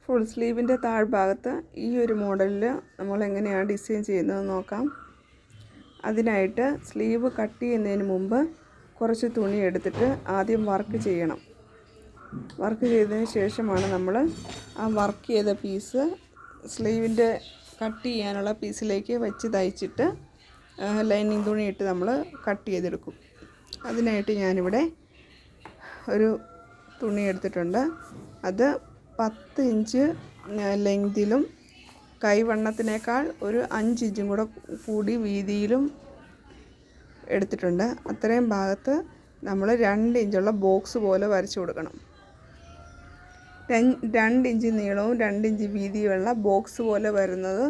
Full സ്ലീവിൻ്റെ താഴ്ഭാഗത്ത് ഈ ഒരു മോഡലിൽ നമ്മൾ എങ്ങനെയാണ് ഡിസൈൻ ചെയ്യുന്നതെന്ന് നോക്കാം. അതിനായിട്ട് സ്ലീവ് കട്ട് ചെയ്യുന്നതിന് മുമ്പ് കുറച്ച് തുണി എടുത്തിട്ട് ആദ്യം വർക്ക് ചെയ്യണം. വർക്ക് ചെയ്തതിന് ശേഷമാണ് നമ്മൾ ആ വർക്ക് ചെയ്ത പീസ് സ്ലീവിൻ്റെ കട്ട് ചെയ്യാനുള്ള പീസിലേക്ക് വെച്ച് തയ്ച്ചിട്ട് ലൈനിങ് തുണി ഇട്ട് നമ്മൾ കട്ട് ചെയ്തെടുക്കും. അതിനായിട്ട് ഞാനിവിടെ ഒരു തുണി എടുത്തിട്ടുണ്ട്. അത് 10 ഇഞ്ച് ലെങ്തിലും കൈവണ്ണത്തിനേക്കാൾ ഒരു 5 ഇഞ്ചും കൂടെ കൂടി വീതിയിലും എടുത്തിട്ടുണ്ട്. അത്രയും ഭാഗത്ത് നമ്മൾ 2 ഇഞ്ചുള്ള ബോക്സ് പോലെ വരച്ചു കൊടുക്കണം. 2 ഇഞ്ച് നീളവും 2 ഇഞ്ച് വീതിയുമുള്ള ബോക്സ് പോലെ വരുന്നത്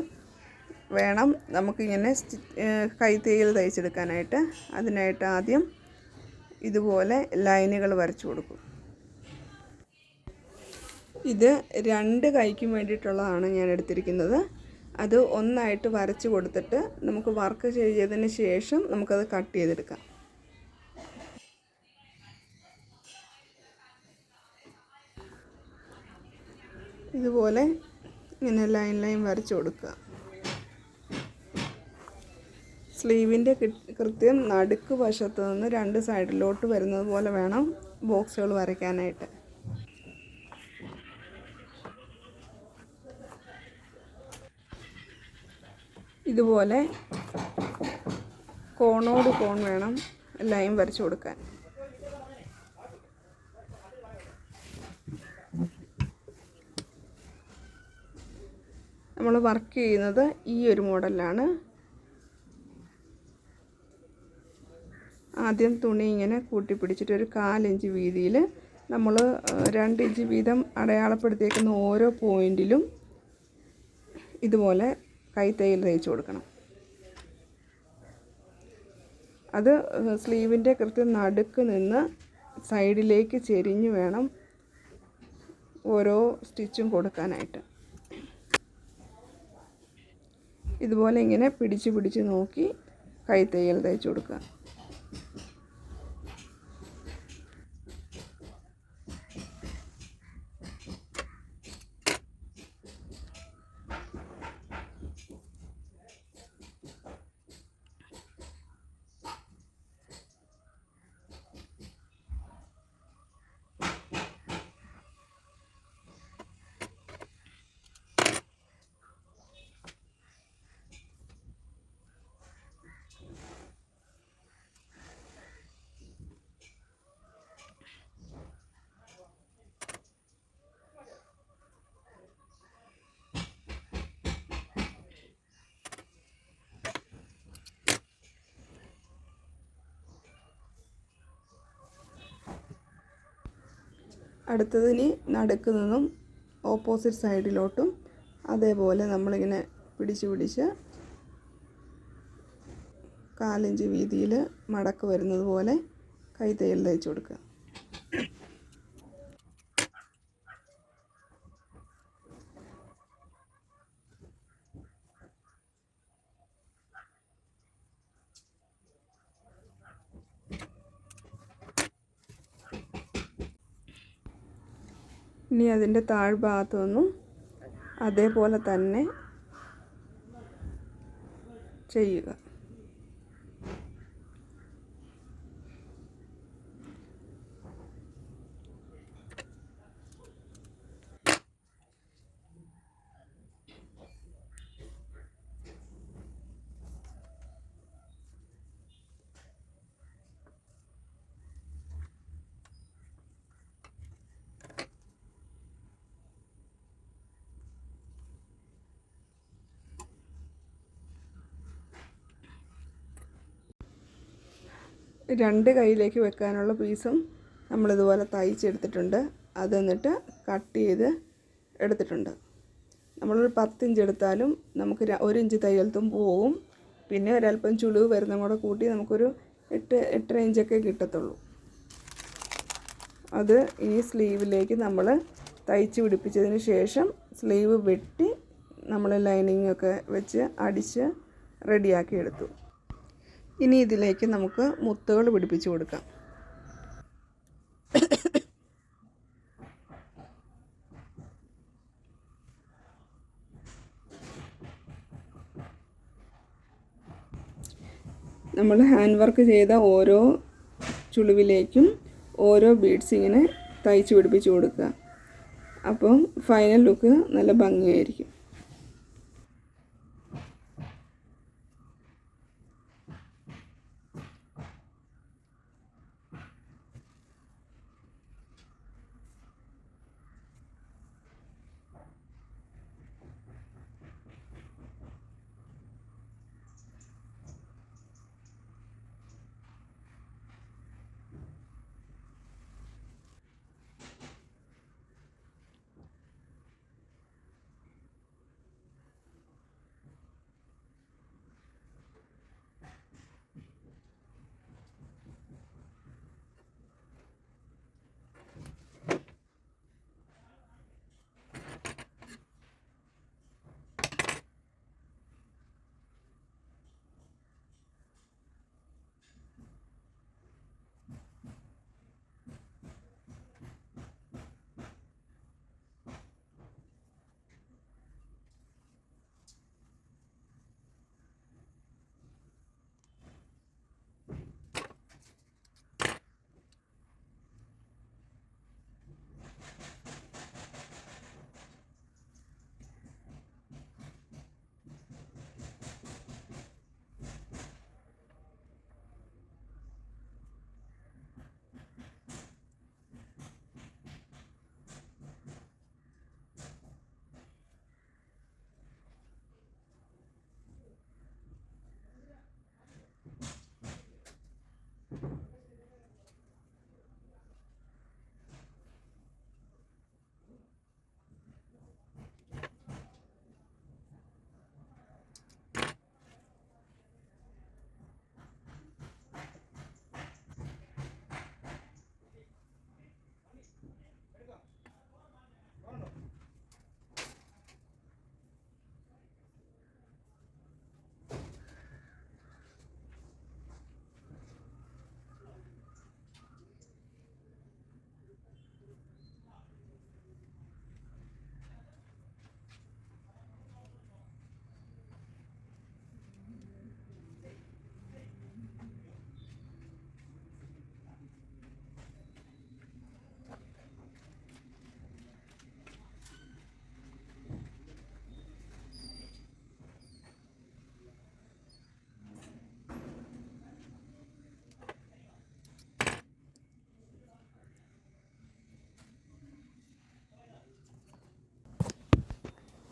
വേണം നമുക്കിങ്ങനെ കൈത്തയ്യൽ തയ്ച്ചെടുക്കാനായിട്ട്. അതിനായിട്ട് ആദ്യം ഇതുപോലെ ലൈനുകൾ വരച്ചു കൊടുക്കും. ഇത് 2 കൈക്കും വേണ്ടിയിട്ടുള്ളതാണ് ഞാൻ എടുത്തിരിക്കുന്നത്. അത് ഒന്നായിട്ട് വരച്ച് കൊടുത്തിട്ട് നമുക്ക് വർക്ക് ചെയ്തതിന് ശേഷം നമുക്കത് കട്ട് ചെയ്തെടുക്കാം. ഇതുപോലെ ഇങ്ങനെ ലൈൻ വരച്ച് കൊടുക്കുക. സ്ലീവിൻ്റെ കൃത്യം നടുക്ക് വശത്ത് നിന്ന് 2 സൈഡിലോട്ട് വരുന്നത് പോലെ വേണം ബോക്സുകൾ വരയ്ക്കാനായിട്ട്. ഇതുപോലെ കോണോട് കോൺ വേണം ലൈൻ വരച്ചു കൊടുക്കാൻ. നമ്മൾ വർക്ക് ചെയ്യുന്നത് ഈ ഒരു മോഡലിലാണ്. ആദ്യം തുണി ഇങ്ങനെ കൂട്ടിപ്പിടിച്ചിട്ട് ഒരു 1/4 ഇഞ്ച് വീതിയിൽ നമ്മൾ 2 ഇഞ്ച് വീതം അടയാളപ്പെടുത്തിയേക്കുന്ന ഓരോ പോയിൻറ്റിലും ഇതുപോലെ കൈത്തയ്യൽ തയ്ച്ചു കൊടുക്കണം. അത് സ്ലീവിൻ്റെ കൃത്യം നടുക്ക് നിന്ന് സൈഡിലേക്ക് ചെരിഞ്ഞ് വേണം ഓരോ സ്റ്റിച്ചും കൊടുക്കാനായിട്ട്. ഇതുപോലെ ഇങ്ങനെ പിടിച്ച് നോക്കി കൈത്തയ്യൽ തയ്ച്ചു കൊടുക്കുക. അടുത്തതിന് നടുക്ക് നിന്നും ഓപ്പോസിറ്റ് സൈഡിലോട്ടും അതേപോലെ നമ്മളിങ്ങനെ പിടിച്ച് 1/4 ഇഞ്ച് വീതിയിൽ മടക്ക് വരുന്നത് പോലെ കൈത്തയ്യൽ തയ്ച്ചു കൊടുക്കുക. ഇനി അതിൻ്റെ താഴ്ഭാഗത്തു നിന്നും അതേപോലെ തന്നെ ചെയ്യുക. രണ്ട് കൈയിലേക്ക് വെക്കാനുള്ള പീസും നമ്മളിതുപോലെ തയ്ച്ചെടുത്തിട്ടുണ്ട്. അത് എന്നിട്ട് കട്ട് ചെയ്ത് എടുത്തിട്ടുണ്ട്. നമ്മളൊരു 10 ഇഞ്ച് എടുത്താലും നമുക്ക് 1 ഇഞ്ച് തയ്യൽ തുമ്പ് പോകും. പിന്നെ ഒരല്പം ചുളിവ് വരുന്നതും കൂടെ കൂട്ടി നമുക്കൊരു 8-8.5 ഇഞ്ചൊക്കെ കിട്ടത്തുള്ളൂ. അത് ഈ സ്ലീവിലേക്ക് നമ്മൾ തയ്ച്ച് പിടിപ്പിച്ചതിന് ശേഷം സ്ലീവ് വെട്ടി നമ്മൾ ലൈനിങ് ഒക്കെ വെച്ച് അടിച്ച് റെഡിയാക്കി എടുത്തു. ഇനി ഇതിലേക്ക് നമുക്ക് മുത്തുകൾ പിടിപ്പിച്ച് കൊടുക്കാം. നമ്മൾ ഹാൻഡ് വർക്ക് ചെയ്ത ഓരോ ചുളിവിലേക്കും ഓരോ ബീഡ്സ് ഇങ്ങനെ തയ്ച്ച് പിടിപ്പിച്ച് കൊടുക്കുക. അപ്പം ഫൈനൽ ലുക്ക് നല്ല ഭംഗിയായിരിക്കും.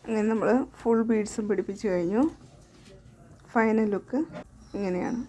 അങ്ങനെ നമ്മൾ ഫുൾ ബീഡ്സും പിടിപ്പിച്ച് കഴിഞ്ഞു. ഫൈനൽ ലുക്ക് ഇങ്ങനെയാണ്.